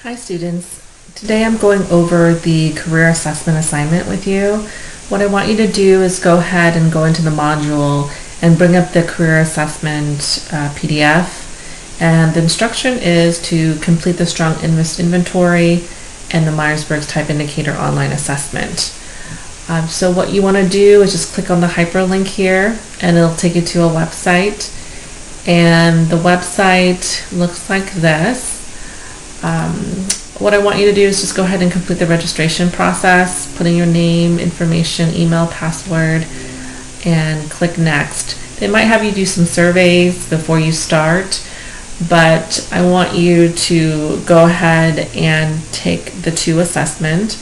Hi students. Today I'm going over the career assessment assignment with you. What I want you to do is go ahead and go into the module and bring up the career assessment PDF. And the instruction is to complete the strong interest inventory and the Myers-Briggs type indicator online assessment. So what you want to do is just click on the hyperlink here and it'll take you to a website. And the website looks like this. What I want you to do is just go ahead and complete the registration process, put in your name, information, email, password, and click next. They might have you do some surveys before you start, but I want you to go ahead and take the two assessment.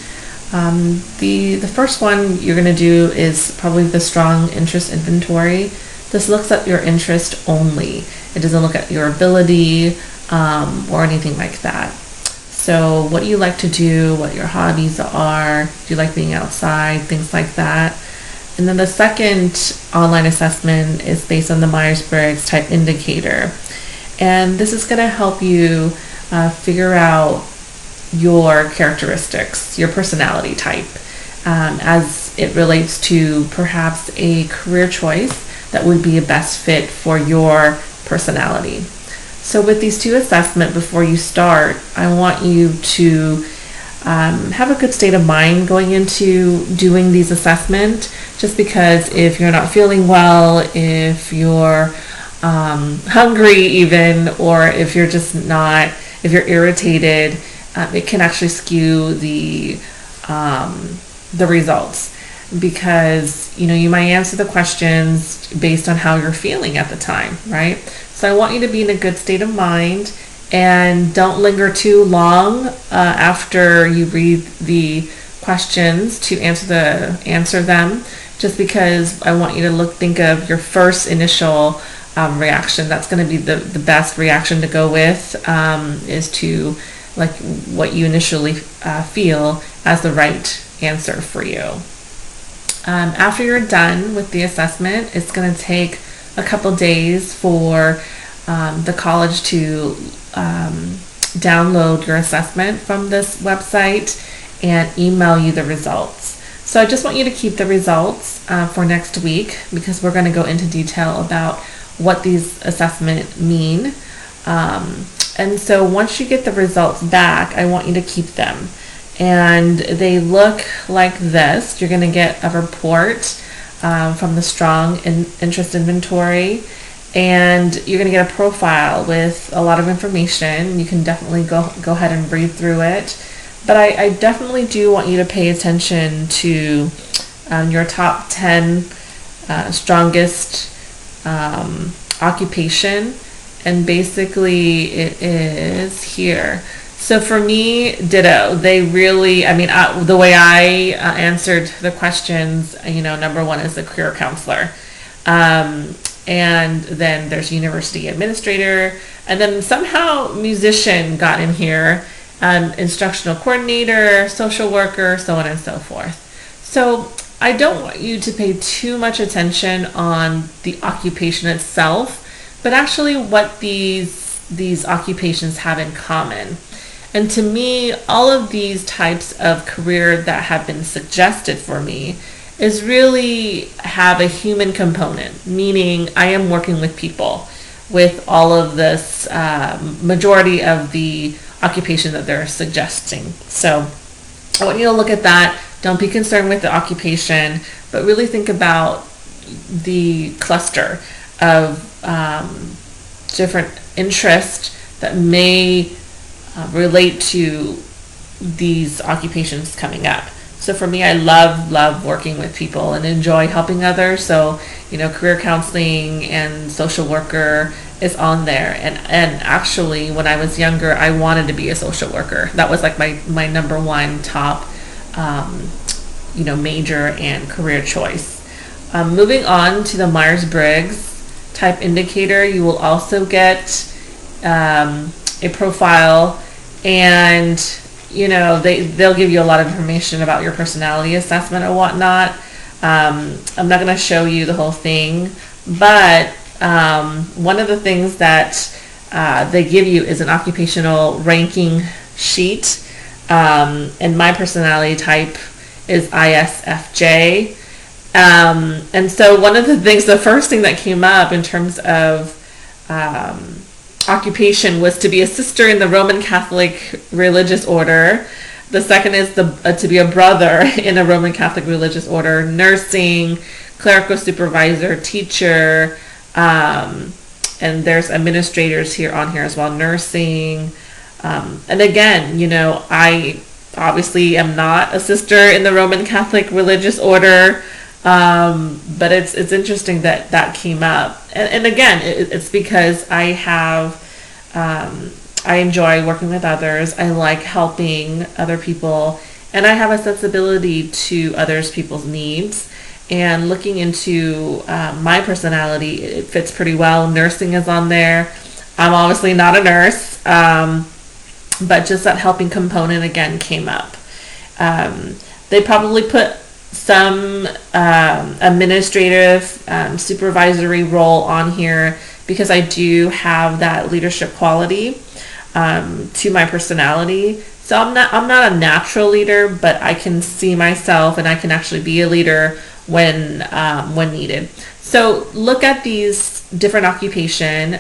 The first one you're going to do is probably the strong interest inventory. This looks at your interest only. It doesn't look at your ability or anything like that. So what you like to do, what your hobbies are, do you like being outside, things like that. And then the second online assessment is based on the Myers-Briggs type indicator. And this is going to help you figure out your characteristics, your personality type, as it relates to perhaps a career choice that would be a best fit for your personality. So with these two assessments, before you start, I want you to have a good state of mind going into doing these assessments, just because if you're not feeling well, if you're hungry even, or if you're just not, if you're irritated, it can actually skew the results, because you might answer the questions based on how you're feeling at the time, right? So I want you to be in a good state of mind and don't linger too long after you read the questions to answer them, just because I want you to think of your first initial reaction. That's going to be the best reaction to go with, is to what you initially feel as the right answer for you. After you're done with the assessment, it's going to take a couple days for the college to download your assessment from this website and email you the results. So I just want you to keep the results for next week, because we're going to go into detail about what these assessments mean. And so once you get the results back, I want you to keep them. And they look like this. You're going to get a report from the strong interest inventory, and you're going to get a profile with a lot of information. You can definitely go ahead and read through it. But I definitely do want you to pay attention to your top 10 strongest occupation. And basically it is here. So for me, ditto. They really, the way I answered the questions, number one is the career counselor. And then there's university administrator. And then somehow musician got in here, instructional coordinator, social worker, so on and so forth. So I don't want you to pay too much attention on the occupation itself, but actually what these occupations have in common. And to me, all of these types of career that have been suggested for me is really have a human component, meaning I am working with people with all of this, majority of the occupation that they're suggesting. So I want you to look at that. Don't be concerned with the occupation, but really think about the cluster of different interests that may relate to these occupations coming up. So for me, I love working with people and enjoy helping others. So, career counseling and social worker is on there. And actually, when I was younger, I wanted to be a social worker. That was like my number one top, major and career choice. Moving on to the Myers-Briggs type indicator, you will also get a profile, and they'll give you a lot of information about your personality assessment and whatnot. I'm not going to show you the whole thing, but one of the things that they give you is an occupational ranking sheet. And my personality type is ISFJ. And so one of the things, the first thing that came up in terms of occupation was to be a sister in the Roman Catholic religious order. The second is to be a brother in a Roman Catholic religious order, nursing, clerical supervisor, teacher, and there's administrators here on here as well, nursing. And again, I obviously am not a sister in the Roman Catholic religious order, but it's interesting that came up. And again, it's because I enjoy working with others. I like helping other people, and I have a sensibility to people's needs. And looking into my personality, it fits pretty well. Nursing is on there. I'm obviously not a nurse, but just that helping component again came up. They probably put some administrative, supervisory role on here because I do have that leadership quality to my personality. So I'm not a natural leader, but I can see myself and I can actually be a leader when needed. So look at these different occupation.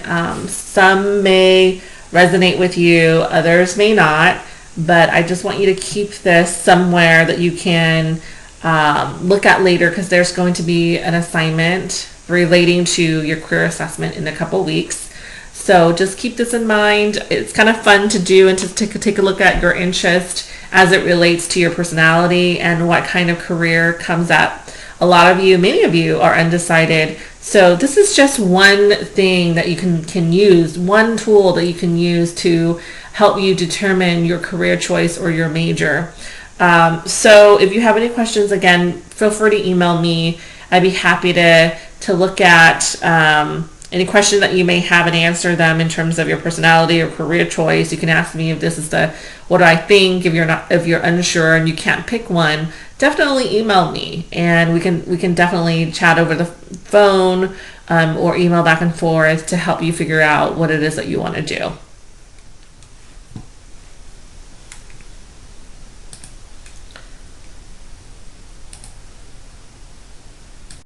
Some may resonate with you, others may not, but I just want you to keep this somewhere that you can look at later, because there's going to be an assignment relating to your career assessment in a couple weeks. So just keep this in mind. It's kind of fun to do and to take a look at your interest as it relates to your personality and what kind of career comes up. Many of you are undecided. So this is just one thing that you can use, one tool that you can use to help you determine your career choice or your major. So if you have any questions, again, feel free to email me. I'd be happy to look at any question that you may have and answer them in terms of your personality or career choice. You can ask me if this is what do I think. If you're unsure and you can't pick one, definitely email me, and we can definitely chat over the phone or email back and forth to help you figure out what it is that you want to do.